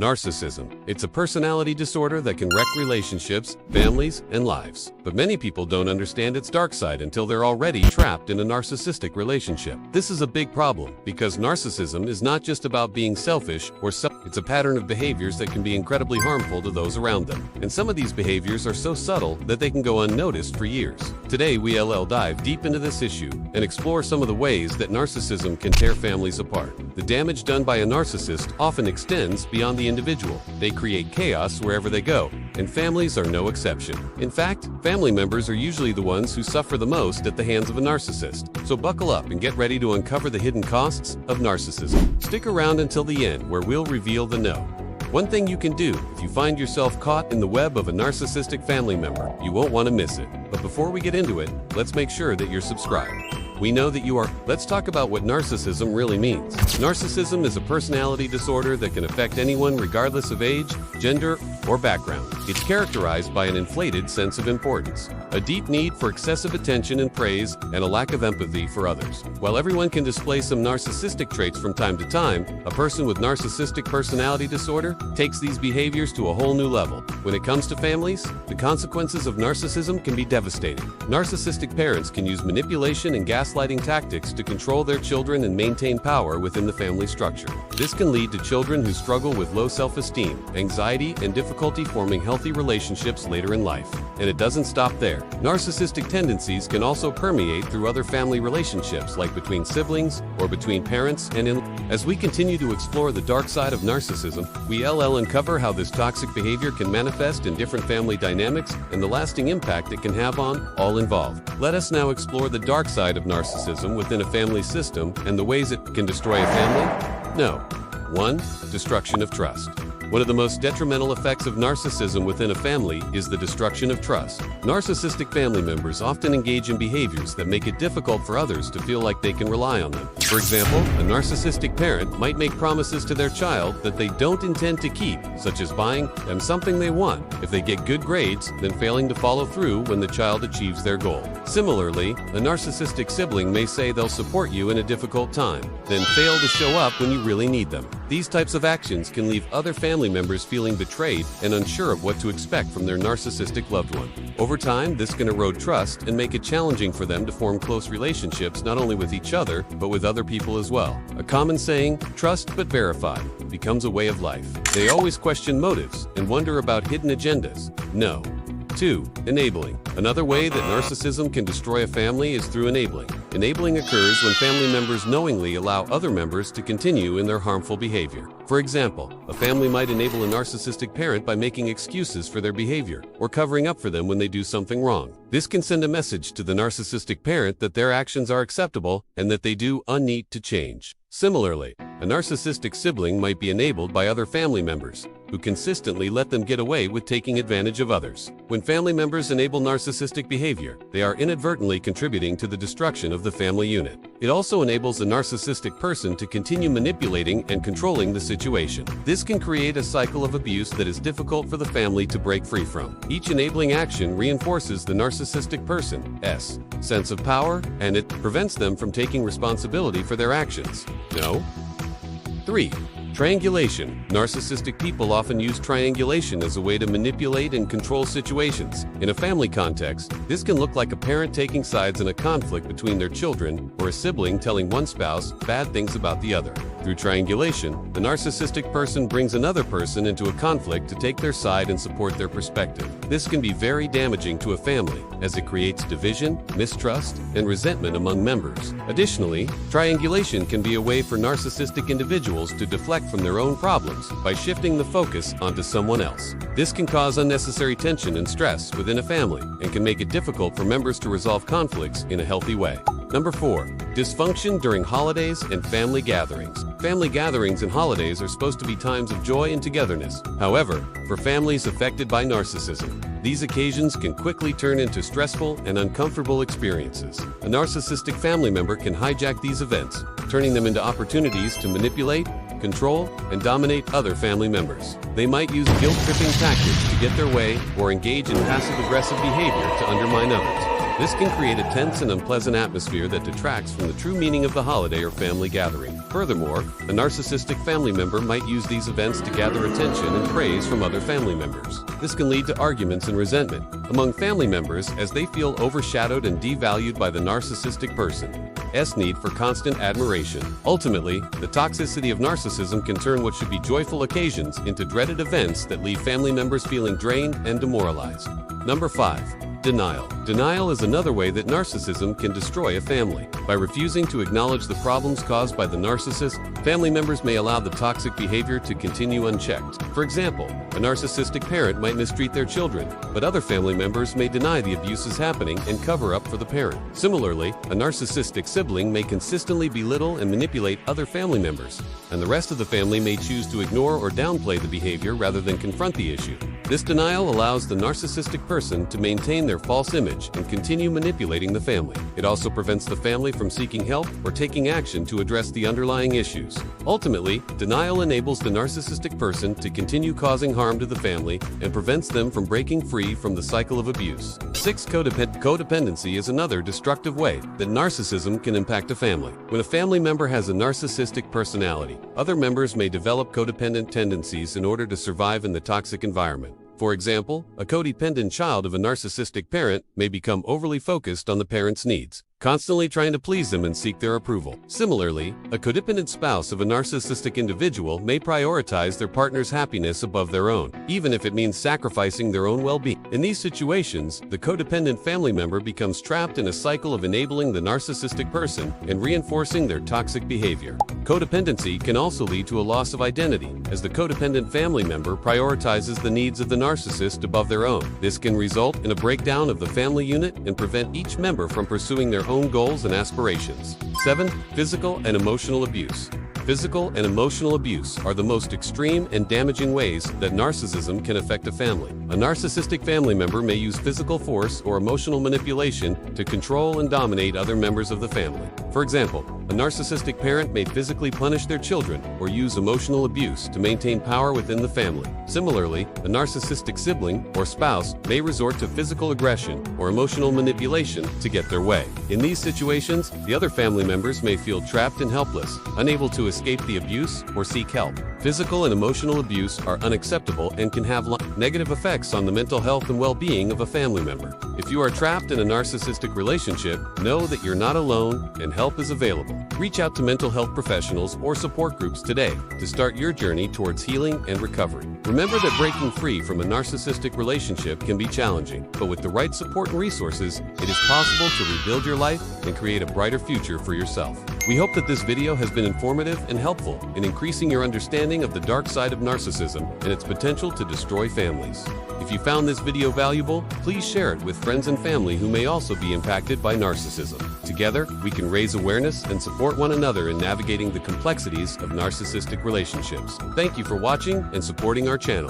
Narcissism. It's a personality disorder that can wreck relationships, families, and lives. But many people don't understand its dark side until they're already trapped in a narcissistic relationship. This is a big problem because narcissism is not just about being selfish or it's a pattern of behaviors that can be incredibly harmful to those around them. And some of these behaviors are so subtle that they can go unnoticed for years. Today, we'll dive deep into this issue and explore some of the ways that narcissism can tear families apart. The damage done by a narcissist often extends beyond the individual. They create chaos wherever they go, and families are no exception. In fact, family members are usually the ones who suffer the most at the hands of a narcissist. So buckle up and get ready to uncover the hidden costs of narcissism. Stick around until the end, where we'll reveal the know. One thing you can do if you find yourself caught in the web of a narcissistic family member, you won't want to miss it. But before we get into it, let's make sure that you're subscribed. We know that you are. Let's talk about what narcissism really means. Narcissism is a personality disorder that can affect anyone regardless of age, gender, or background. It's characterized by an inflated sense of importance, a deep need for excessive attention and praise, and a lack of empathy for others. While everyone can display some narcissistic traits from time to time, a person with narcissistic personality disorder takes these behaviors to a whole new level. When it comes to families, the consequences of narcissism can be devastating. Narcissistic parents can use manipulation and gaslighting tactics to control their children and maintain power within the family structure. This can lead to children who struggle with low self-esteem, anxiety, and difficulty forming healthy relationships later in life. And it doesn't stop there. Narcissistic tendencies can also permeate through other family relationships, like between siblings or between parents and in. As we continue to explore the dark side of narcissism, we'll uncover how this toxic behavior can manifest in different family dynamics and the lasting impact it can have on all involved. Let us now explore the dark side of narcissism within a family system and the ways it can destroy a family. No. 1. Destruction of trust. One of the most detrimental effects of narcissism within a family is the destruction of trust. Narcissistic family members often engage in behaviors that make it difficult for others to feel like they can rely on them. For example, a narcissistic parent might make promises to their child that they don't intend to keep, such as buying them something they want if they get good grades, then failing to follow through when the child achieves their goal. Similarly, a narcissistic sibling may say they'll support you in a difficult time, then fail to show up when you really need them. These types of actions can leave other family members feeling betrayed and unsure of what to expect from their narcissistic loved one. Over time, this can erode trust and make it challenging for them to form close relationships not only with each other, but with other people as well. A common saying, "Trust but verify," becomes a way of life. They always question motives and wonder about hidden agendas. No. 2. Enabling. Another way that narcissism can destroy a family is through enabling. Enabling occurs when family members knowingly allow other members to continue in their harmful behavior. For example, a family might enable a narcissistic parent by making excuses for their behavior or covering up for them when they do something wrong. This can send a message to the narcissistic parent that their actions are acceptable and that they do need to change. Similarly, a narcissistic sibling might be enabled by other family members who consistently let them get away with taking advantage of others. When family members enable narcissistic behavior, they are inadvertently contributing to the destruction of the family unit. It also enables a narcissistic person to continue manipulating and controlling the situation. This can create a cycle of abuse that is difficult for the family to break free from. Each enabling action reinforces the narcissistic person's sense of power, and it prevents them from taking responsibility for their actions. No. 3. Triangulation. Narcissistic people often use triangulation as a way to manipulate and control situations. In a family context, this can look like a parent taking sides in a conflict between their children or a sibling telling one spouse bad things about the other. Through triangulation, the narcissistic person brings another person into a conflict to take their side and support their perspective. This can be very damaging to a family, as it creates division, mistrust, and resentment among members. Additionally, triangulation can be a way for narcissistic individuals to deflect from their own problems by shifting the focus onto someone else. This can cause unnecessary tension and stress within a family and can make it difficult for members to resolve conflicts in a healthy way. Number 4. Dysfunction during holidays and family gatherings. Family gatherings and holidays are supposed to be times of joy and togetherness. However, for families affected by narcissism, these occasions can quickly turn into stressful and uncomfortable experiences. A narcissistic family member can hijack these events, turning them into opportunities to manipulate, control, and dominate other family members. They might use guilt-tripping tactics to get their way or engage in passive-aggressive behavior to undermine others. This can create a tense and unpleasant atmosphere that detracts from the true meaning of the holiday or family gathering. Furthermore, a narcissistic family member might use these events to gather attention and praise from other family members. This can lead to arguments and resentment among family members as they feel overshadowed and devalued by the narcissistic person's need for constant admiration. Ultimately, the toxicity of narcissism can turn what should be joyful occasions into dreaded events that leave family members feeling drained and demoralized. Number 5. Denial. Denial is another way that narcissism can destroy a family. By refusing to acknowledge the problems caused by the narcissist, family members may allow the toxic behavior to continue unchecked. For example, a narcissistic parent might mistreat their children, but other family members may deny the abuse is happening and cover up for the parent. Similarly, a narcissistic sibling may consistently belittle and manipulate other family members, and the rest of the family may choose to ignore or downplay the behavior rather than confront the issue. This denial allows the narcissistic person to maintain their false image and continue manipulating the family. It also prevents the family from seeking help or taking action to address the underlying issues. Ultimately, denial enables the narcissistic person to continue causing harm to the family and prevents them from breaking free from the cycle of abuse. 6. Codependency is another destructive way that narcissism can impact a family. When a family member has a narcissistic personality, other members may develop codependent tendencies in order to survive in the toxic environment. For example, a codependent child of a narcissistic parent may become overly focused on the parent's needs, constantly trying to please them and seek their approval. Similarly, a codependent spouse of a narcissistic individual may prioritize their partner's happiness above their own, even if it means sacrificing their own well-being. In these situations, the codependent family member becomes trapped in a cycle of enabling the narcissistic person and reinforcing their toxic behavior. Codependency can also lead to a loss of identity, as the codependent family member prioritizes the needs of the narcissist above their own. This can result in a breakdown of the family unit and prevent each member from pursuing their own goals and aspirations. 7. Physical and emotional abuse. Physical and emotional abuse are the most extreme and damaging ways that narcissism can affect a family. A narcissistic family member may use physical force or emotional manipulation to control and dominate other members of the family. For example, a narcissistic parent may physically punish their children or use emotional abuse to maintain power within the family. Similarly, a narcissistic sibling or spouse may resort to physical aggression or emotional manipulation to get their way. In these situations, the other family members may feel trapped and helpless, unable to escape the abuse or seek help. Physical and emotional abuse are unacceptable and can have negative effects on the mental health and well-being of a family member. If you are trapped in a narcissistic relationship, know that you're not alone and help is available. Reach out to mental health professionals or support groups today to start your journey towards healing and recovery. Remember that breaking free from a narcissistic relationship can be challenging, but with the right support and resources, it is possible to rebuild your life and create a brighter future for yourself. We hope that this video has been informative and helpful in increasing your understanding of the dark side of narcissism and its potential to destroy families. If you found this video valuable, please share it with friends and family who may also be impacted by narcissism. Together, we can raise awareness and support one another in navigating the complexities of narcissistic relationships. Thank you for watching and supporting our channel.